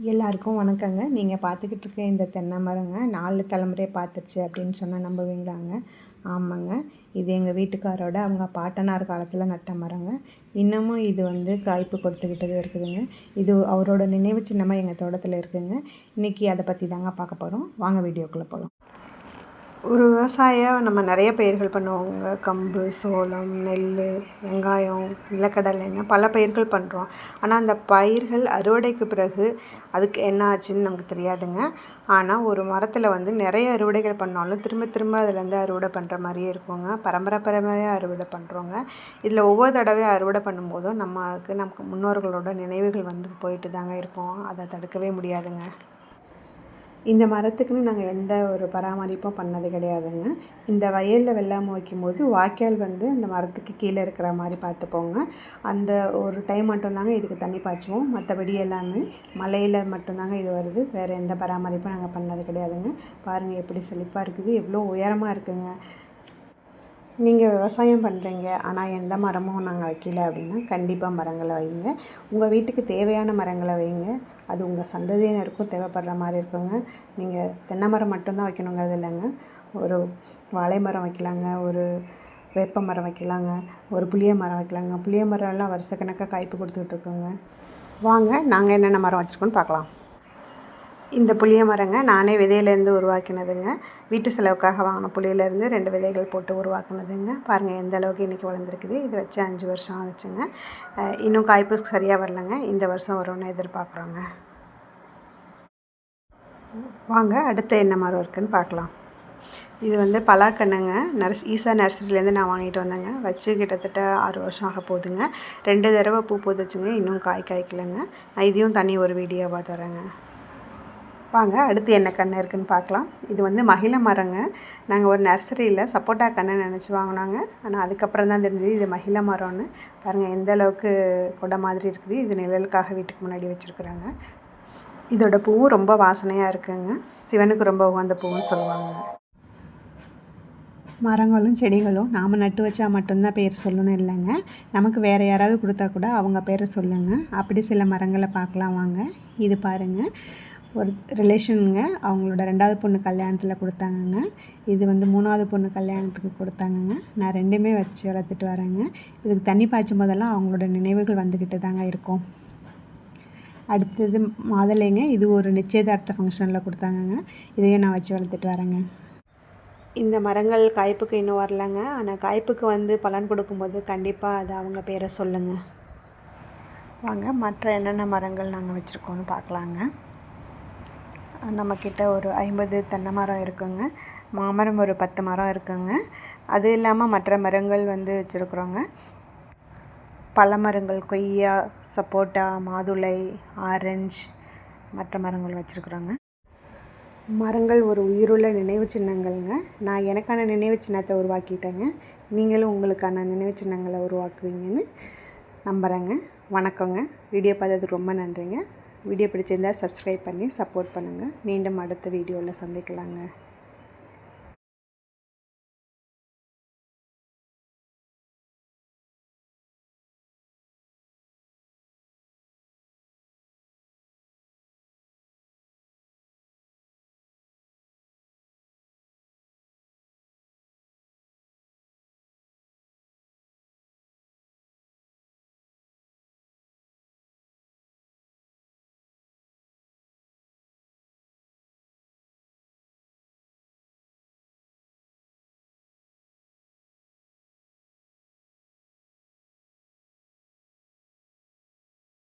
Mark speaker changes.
Speaker 1: எல்லாருக்கும் வணக்கங்க. நீங்கள் பார்த்துக்கிட்டு இருக்க இந்த தென்னை மரங்க 4 தலைமுறை பார்த்துருச்சு அப்படின்னு சொன்னால் நம்புவீங்களாங்க? ஆமாங்க. இது எங்கள் வீட்டுக்காரோட அவங்க பாட்டனார் காலத்தில் நட்ட மரங்க. இன்னமும் இது காய்ப்பு கொடுத்துக்கிட்டு இருக்குதுங்க. இது அவரோட நினைவு சின்னமாக எங்கள் தோட்டத்தில் இருக்குதுங்க. இன்றைக்கி அதை பற்றி தாங்க பார்க்க போகிறோம். வாங்க வீடியோக்குள்ளே போகலாம். ஒரு விவசாயியாக நம்ம நிறைய பயிர்கள் பண்ணுவோங்க. கம்பு, சோளம், நெல், வெங்காயம், நிலக்கடலைன்னு பல பயிர்கள் பண்ணுறோம். ஆனால் அந்த பயிர்கள் அறுவடைக்கு பிறகு அதுக்கு என்ன ஆச்சுன்னு நமக்கு தெரியாதுங்க. ஆனால் ஒரு மரத்தில் நிறைய அறுவடைகள் பண்ணாலும் திரும்ப திரும்ப அதுலேருந்து அறுவடை பண்ணுற மாதிரியே இருக்குங்க. பரம்பரையாக அறுவடை பண்ணுறோங்க. இதில் ஒவ்வொரு தடவையும் அறுவடை பண்ணும்போதும் நமக்கு முன்னோர்களோட நினைவுகள் போயிட்டு தாங்க இருக்கும். அதை தடுக்கவே முடியாதுங்க. இந்த மரத்துக்குன்னு நாங்கள் எந்த ஒரு பராமரிப்பும் பண்ணது கிடையாதுங்க. இந்த வயலில் வெள்ளாமை வைக்கும்போது வாய்க்கால் அந்த மரத்துக்கு கீழே இருக்கிற மாதிரி பார்த்துப்போங்க. அந்த ஒரு டைம் மட்டும்தாங்க இதுக்கு தண்ணி பாய்ச்சுவோம். மற்றபடி எல்லாமே மழையில் மட்டும்தாங்க இது வருது. வேறு எந்த பராமரிப்பும் நாங்கள் பண்ணது கிடையாதுங்க. பாருங்கள் எப்படி செழிப்பாக இருக்குது, எவ்வளோ உயரமாக இருக்குங்க. நீங்கள் விவசாயம் பண்ணுறீங்க, ஆனால் எந்த மரமும் நாங்கள் வைக்கல அப்படின்னா கண்டிப்பாக மரங்களை வைங்க. உங்கள் வீட்டுக்கு தேவையான மரங்களை வைங்க. அது உங்கள் சந்ததியினருக்கும் தேவைப்படுற மாதிரி இருக்குங்க. நீங்கள் தென்னை மரம் மட்டும்தான் வைக்கணுங்கிறது இல்லைங்க. ஒரு வாழை மரம் வைக்கலாங்க, ஒரு வேப்ப மரம் வைக்கலாங்க, ஒரு புளிய மரம் வைக்கலாங்க. புளிய மரம்லாம் வருஷக்கணக்காக காய்ப்பு கொடுத்துக்கிட்டு இருக்கோங்க. வாங்க நாங்கள் என்னென்ன மரம் வச்சுருக்கோன்னு பார்க்கலாம். இந்த புளிய மரங்க நானே விதையிலேருந்து உருவாக்கினதுங்க. வீட்டு செலவுக்காக வாங்கின புளியிலேருந்து 2 விதைகள் போட்டு உருவாக்கினதுங்க. பாருங்கள் எந்த அளவுக்கு இன்றைக்கி வளர்ந்துருக்குது. இது வச்சு 5 வருஷம் ஆச்சுங்க. இன்னும் காய்ப்பு சரியாக வரலைங்க. இந்த வருஷம் வரும்னு எதிர்பார்க்குறோங்க. வாங்க அடுத்து என்ன மரம் இருக்குதுன்னு பார்க்கலாம். இது பலாக்கண்ணுங்க. ஈசா நர்சரியிலேருந்து நான் வாங்கிட்டு வந்தேங்க. வச்சு கிட்டத்தட்ட 6 வருஷம் ஆக போகுதுங்க. 2 தடவை பூ பூத்துச்சுங்க. இன்னும் காய்க்கலைங்க. நான் இதையும் தனி ஒரு வீடியோவாக தரேங்க. வாங்க அடுத்து என்ன கன்று இருக்குதுன்னு பார்க்கலாம். இது மகிழ மரங்க. நாங்கள் ஒரு நர்சரியில் சப்போட்டா கன்று நினச்சி வாங்கினாங்க. ஆனால் அதுக்கப்புறம் தான் தெரிஞ்சது இது மகிழ மரம்னு. பாருங்கள் எந்த அளவுக்கு கொடை மாதிரி இருக்குது. இது நிழலுக்காக வீட்டுக்கு முன்னாடி வச்சுருக்குறாங்க. இதோட பூவும் ரொம்ப வாசனையாக இருக்குங்க. சிவனுக்கு ரொம்ப உகந்த பூவும் சொல்லுவாங்க. மரங்களும் செடிகளும் நாம் நட்டு வச்சா மட்டும்தான் பேர் சொல்லணும் இல்லைங்க. நமக்கு வேறு யாராவது கொடுத்தா கூட அவங்க பேரை சொல்லுங்கள். அப்படி சில மரங்களை பார்க்கலாம் வாங்க. இது பாருங்கள், ஒரு ரிலேஷனுங்க. அவங்களோட 2வது பொண்ணு கல்யாணத்தில் கொடுத்தாங்கங்க. இது 3வது பொண்ணு கல்யாணத்துக்கு கொடுத்தாங்கங்க. நான் 2மே வச்சு வளர்த்துட்டு வரேங்க. இதுக்கு தண்ணி பாய்ச்சும் போதெல்லாம் அவங்களோட நினைவுகள் வந்துக்கிட்டு தாங்க இருக்கும். அடுத்தது மாதுளைங்க. இது ஒரு நிச்சயதார்த்த ஃபங்க்ஷனில் கொடுத்தாங்கங்க. இதையும் நான் வச்சு வளர்த்துட்டு வரேங்க. இந்த மரங்கள் காய்ப்புக்கு இன்னும் வரலைங்க. ஆனால் காய்ப்புக்கு பலன் கொடுக்கும்போது கண்டிப்பாக அது அவங்க பேரை சொல்லுங்கள். வாங்க மற்ற என்னென்ன மரங்கள் நாங்கள் வச்சுருக்கோன்னு பார்க்கலாங்க. நம்மக்கிட்ட ஒரு 50 தென்னை மரம் இருக்குங்க. மாமரம் ஒரு 10 மரம் இருக்குங்க. அது இல்லாமல் மற்ற மரங்கள் வச்சுருக்குறோங்க. பல மரங்கள் கொய்யா, சப்போட்டா, மாதுளை, ஆரஞ்சு மற்ற மரங்கள் வச்சுருக்குறோங்க. மரங்கள் ஒரு உயிருள்ள நினைவு சின்னங்கள்ங்க. நான் எனக்கான நினைவு சின்னத்தை உருவாக்கிட்டேங்க. நீங்களும் உங்களுக்கான நினைவு சின்னங்களை உருவாக்குவீங்கன்னு நம்புகிறேங்க. வணக்கங்க. வீடியோ பார்த்ததுக்கு ரொம்ப நன்றிங்க. வீடியோ பிடிச்சிருந்தால் சப்ஸ்கிரைப் பண்ணி சப்போர்ட் பண்ணுங்கள். மீண்டும் அடுத்த வீடியோவில் சந்திக்கலாங்க.